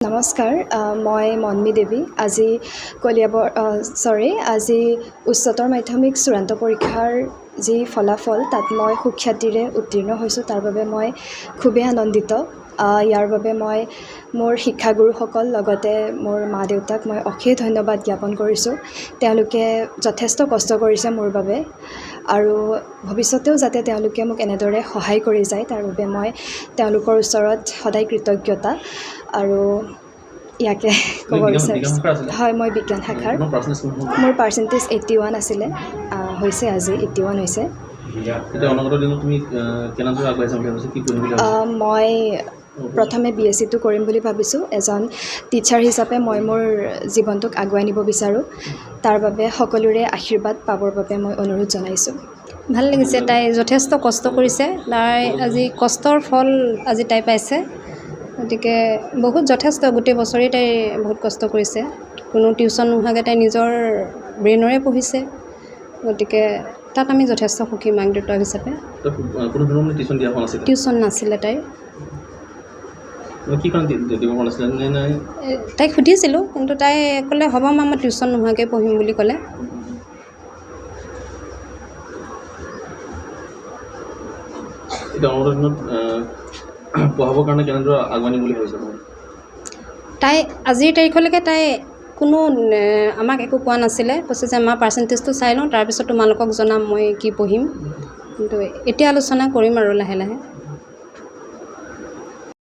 নমস্কাৰ, মই মন্মী দেৱী। আজি আজি উচ্চতৰ মাধ্যমিক চূড়ান্ত পৰীক্ষাৰ যি ফলাফল তাত মই সুখ্যাতিৰে উত্তীৰ্ণ হৈছোঁ, তাৰ বাবে মই খুবেই আনন্দিত। ইয়াৰ বাবে মই মোৰ শিক্ষাগুৰুসকল লগতে মোৰ মা দেউতাক মই অশেষ ধন্যবাদ জ্ঞাপন কৰিছোঁ। তেওঁলোকে যথেষ্ট কষ্ট কৰিছে মোৰ বাবে আৰু ভৱিষ্যতেও যাতে তেওঁলোকে মোক এনেদৰে সহায় কৰি যায় তাৰ বাবে মই তেওঁলোকৰ ওচৰত সদায় কৃতজ্ঞতা। আৰু ইয়াকে ক'ব বিচাৰিছোঁ। হয়, মই বিজ্ঞান শাখাৰ। মোৰ পাৰ্চেণ্টেজ 81 আছিলে, হৈছে আজি 81 হৈছে। মই প্ৰথমে BSc টো কৰিম বুলি ভাবিছোঁ। এজন টিচাৰ হিচাপে মই মোৰ জীৱনটোক আগুৱাই নিব বিচাৰোঁ। তাৰ বাবে সকলোৰে আশীৰ্বাদ পাবৰ বাবে মই অনুৰোধ জনাইছোঁ। ভাল লাগিছে, তাই যথেষ্ট কষ্ট কৰিছে। তাই আজি কষ্টৰ ফল আজি তাই পাইছে। গতিকে যথেষ্ট গোটেই বছৰেই তাই বহুত কষ্ট কৰিছে। কোনো টিউশ্যন নোহোৱাকৈ তাই নিজৰ ব্ৰেইনৰে পঢ়িছে। গতিকে তাত আমি যথেষ্ট সুখী মাক দেউতাক হিচাপে। টিউশ্যন নাছিলে তাইৰ। তাইক সুধিছিলোঁ, কিন্তু তাই ক'লে হ'ব মা, মই টিউশ্যন নোহোৱাকৈ পঢ়িম বুলি ক'লে। পঢ়াবৰ কাৰণে কেনেদৰে আগুৱাই নিম বুলি ভাবিছে? তাই আজিৰ তাৰিখলৈকে তাই কোনো আমাক একো কোৱা নাছিলে। কৈছে যে মা পাৰ্চেণ্টেজটো চাই লওঁ, তাৰপিছত তোমালোকক জনাম মই কি পঢ়িম। কিন্তু এতিয়া আলোচনা কৰিম আৰু লাহে লাহে।